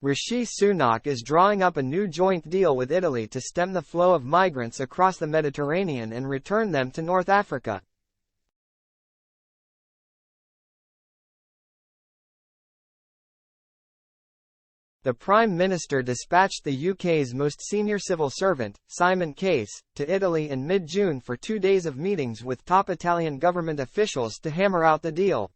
Rishi Sunak is drawing up a new joint deal with Italy to stem the flow of migrants across the Mediterranean and return them to North Africa. The Prime Minister dispatched the UK's most senior civil servant, Simon Case, to Italy in mid-June for 2 days of meetings with top Italian government officials to hammer out the deal.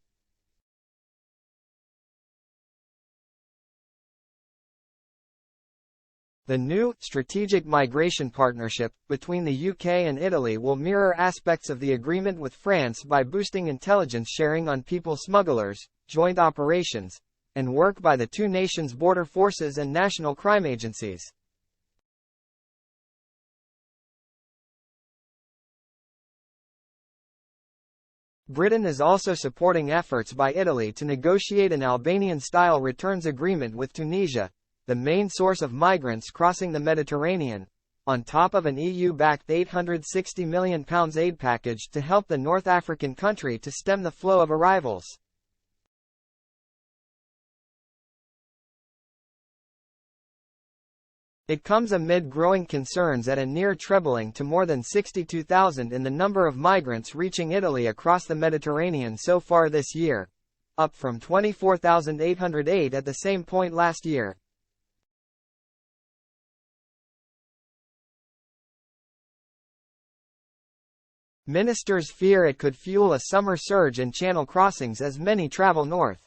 The new, strategic migration partnership, between the UK and Italy will mirror aspects of the agreement with France by boosting intelligence sharing on people smugglers, joint operations, and work by the two nations' border forces and national crime agencies. Britain is also supporting efforts by Italy to negotiate an Albanian-style returns agreement with Tunisia, the main source of migrants crossing the Mediterranean, on top of an EU-backed £860 million aid package to help the North African country to stem the flow of arrivals. It comes amid growing concerns at a near trebling to more than 62,000 in the number of migrants reaching Italy across the Mediterranean so far this year, up from 24,808 at the same point last year. Ministers fear it could fuel a summer surge in channel crossings as many travel north.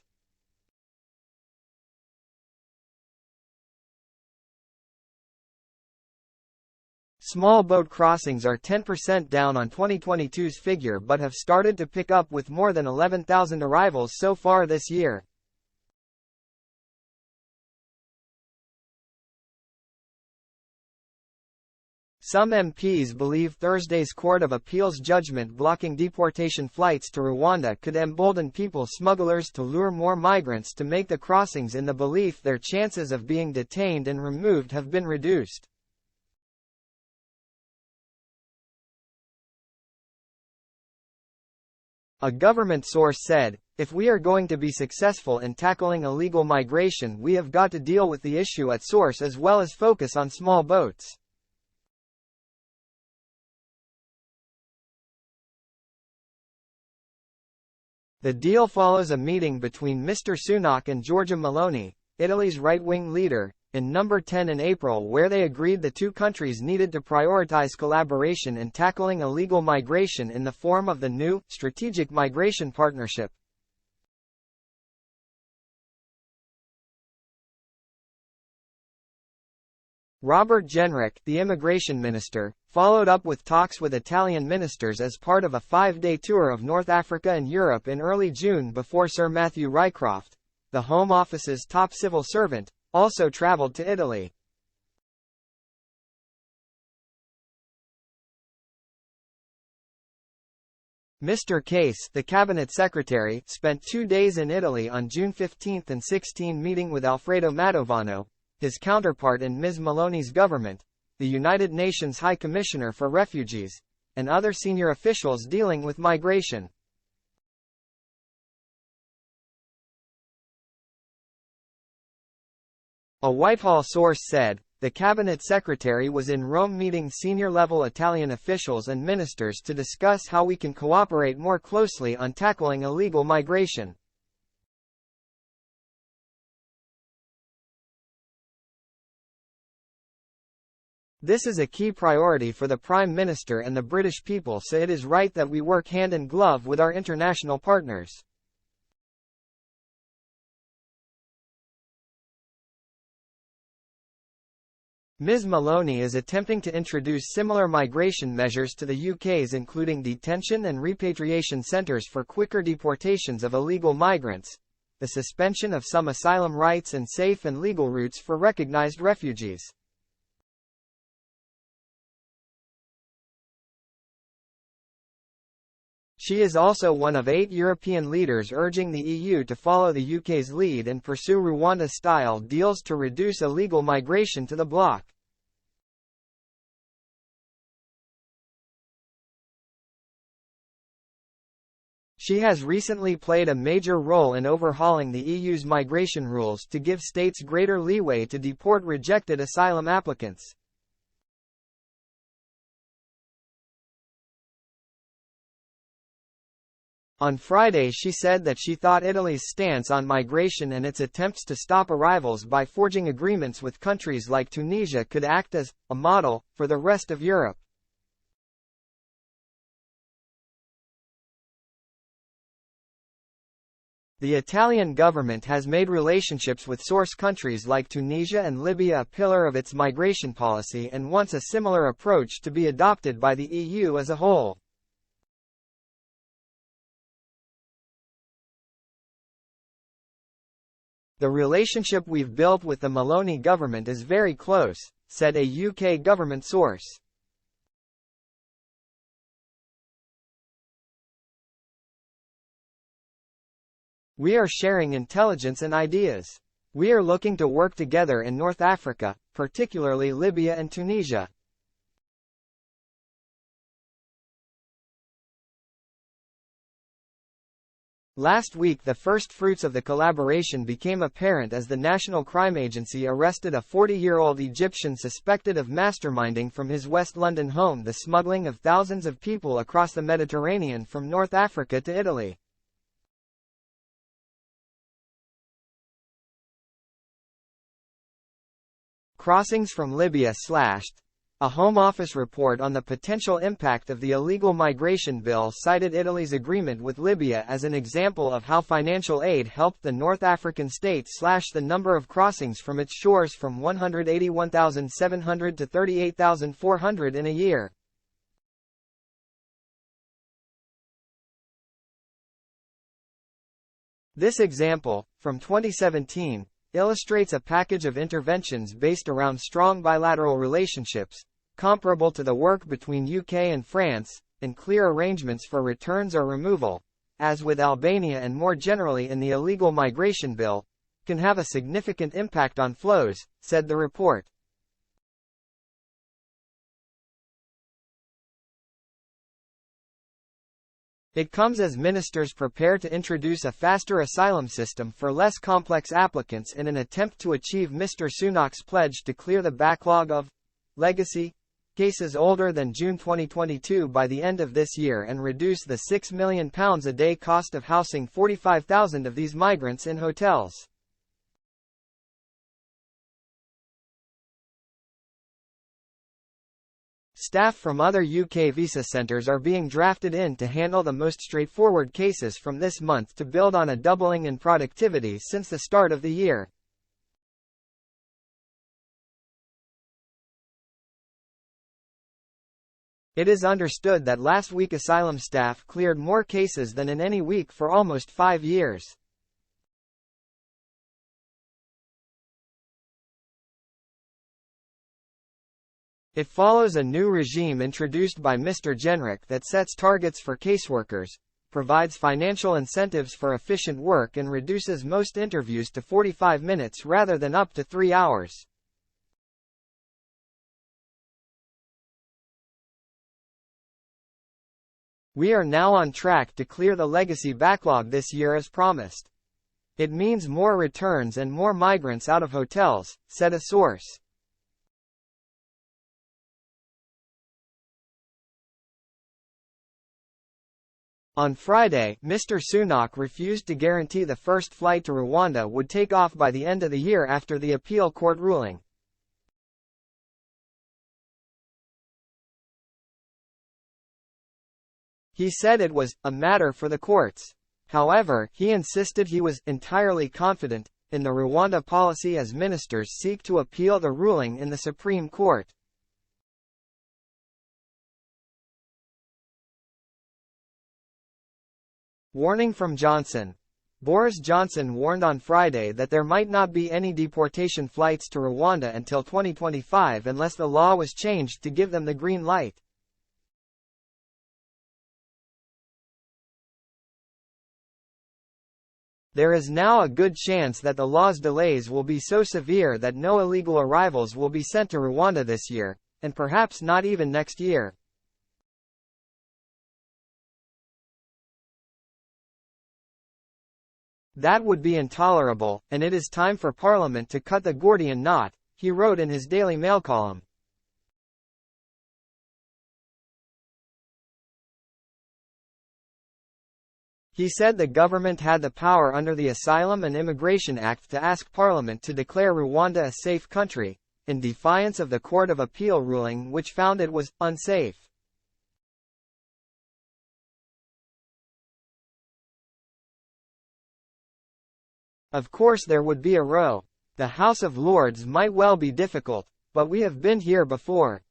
Small boat crossings are 10% down on 2022's figure but have started to pick up with more than 11,000 arrivals so far this year. Some MPs believe Thursday's Court of Appeal's judgment blocking deportation flights to Rwanda could embolden people smugglers to lure more migrants to make the crossings in the belief their chances of being detained and removed have been reduced. A government source said, "If we are going to be successful in tackling illegal migration, we have got to deal with the issue at source as well as focus on small boats." The deal follows a meeting between Mr. Sunak and Giorgia Meloni, Italy's right-wing leader, in No. 10 in April where they agreed the two countries needed to prioritize collaboration in tackling illegal migration in the form of the new, strategic migration partnership. Robert Jenrick, the immigration minister, followed up with talks with Italian ministers as part of a 5-day tour of North Africa and Europe in early June before Sir Matthew Rycroft, the Home Office's top civil servant, also travelled to Italy. Mr. Case, the cabinet secretary, spent 2 days in Italy on June 15 and 16 meeting with Alfredo Mantovano, his counterpart in Ms. Meloni's government, the United Nations High Commissioner for Refugees, and other senior officials dealing with migration. A Whitehall source said, the cabinet secretary was in Rome meeting senior-level Italian officials and ministers to discuss how we can cooperate more closely on tackling illegal migration. This is a key priority for the Prime Minister and the British people, so it is right that we work hand in glove with our international partners. Ms. Meloni is attempting to introduce similar migration measures to the UK's, including detention and repatriation centres for quicker deportations of illegal migrants, the suspension of some asylum rights and safe and legal routes for recognised refugees. She is also one of 8 European leaders urging the EU to follow the UK's lead and pursue Rwanda-style deals to reduce illegal migration to the bloc. She has recently played a major role in overhauling the EU's migration rules to give states greater leeway to deport rejected asylum applicants. On Friday she said that she thought Italy's stance on migration and its attempts to stop arrivals by forging agreements with countries like Tunisia could act as a model for the rest of Europe. The Italian government has made relationships with source countries like Tunisia and Libya a pillar of its migration policy and wants a similar approach to be adopted by the EU as a whole. The relationship we've built with the Meloni government is very close, said a UK government source. We are sharing intelligence and ideas. We are looking to work together in North Africa, particularly Libya and Tunisia. Last week the first fruits of the collaboration became apparent as the National Crime Agency arrested a 40-year-old Egyptian suspected of masterminding from his West London home the smuggling of thousands of people across the Mediterranean from North Africa to Italy. Crossings from Libya slashed. A Home Office report on the potential impact of the illegal migration bill cited Italy's agreement with Libya as an example of how financial aid helped the North African state slash the number of crossings from its shores from 181,700 to 38,400 in a year. This example, from 2017, illustrates a package of interventions based around strong bilateral relationships, comparable to the work between UK and France, and clear arrangements for returns or removal, as with Albania and more generally in the illegal migration bill, can have a significant impact on flows, said the report. It comes as ministers prepare to introduce a faster asylum system for less complex applicants in an attempt to achieve Mr. Sunak's pledge to clear the backlog of legacy cases older than June 2022 by the end of this year and reduce the £6 million a day cost of housing 45,000 of these migrants in hotels. Staff from other UK visa centres are being drafted in to handle the most straightforward cases from this month to build on a doubling in productivity since the start of the year. It is understood that last week asylum staff cleared more cases than in any week for almost 5 years. It follows a new regime introduced by Mr. Jenrick that sets targets for caseworkers, provides financial incentives for efficient work and reduces most interviews to 45 minutes rather than up to 3 hours. We are now on track to clear the legacy backlog this year as promised. It means more returns and more migrants out of hotels, said a source. On Friday, Mr. Sunak refused to guarantee the first flight to Rwanda would take off by the end of the year after the appeal court ruling. He said it was a matter for the courts. However, he insisted he was entirely confident in the Rwanda policy as ministers seek to appeal the ruling in the Supreme Court. Warning from Johnson. Boris Johnson warned on Friday that there might not be any deportation flights to Rwanda until 2025 unless the law was changed to give them the green light. There is now a good chance that the law's delays will be so severe that no illegal arrivals will be sent to Rwanda this year, and perhaps not even next year. That would be intolerable, and it is time for Parliament to cut the Gordian knot, he wrote in his Daily Mail column. He said the government had the power under the Asylum and Immigration Act to ask Parliament to declare Rwanda a safe country, in defiance of the Court of Appeal ruling which found it was unsafe. Of course there would be a row. The House of Lords might well be difficult, but we have been here before.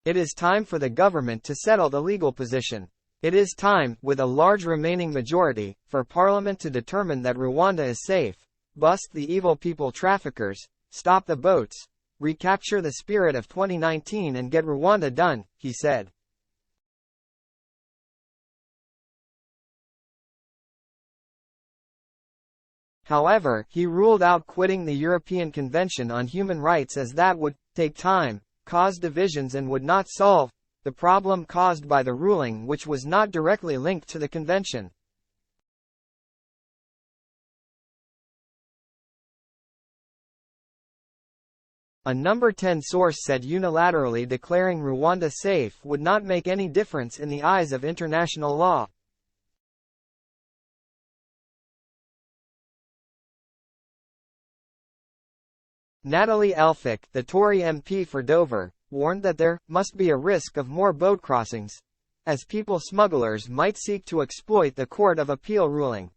It is time for the government to settle the legal position. It is time, with a large remaining majority, for Parliament to determine that Rwanda is safe, bust the evil people traffickers, stop the boats, recapture the spirit of 2019 and get Rwanda done, he said. However, he ruled out quitting the European Convention on Human Rights as that would take time, cause divisions and would not solve the problem caused by the ruling, which was not directly linked to the convention. A number 10 source said unilaterally declaring Rwanda safe would not make any difference in the eyes of international law. Natalie Elphicke, the Tory MP for Dover, warned that there must be a risk of more boat crossings, as people smugglers might seek to exploit the Court of Appeal ruling.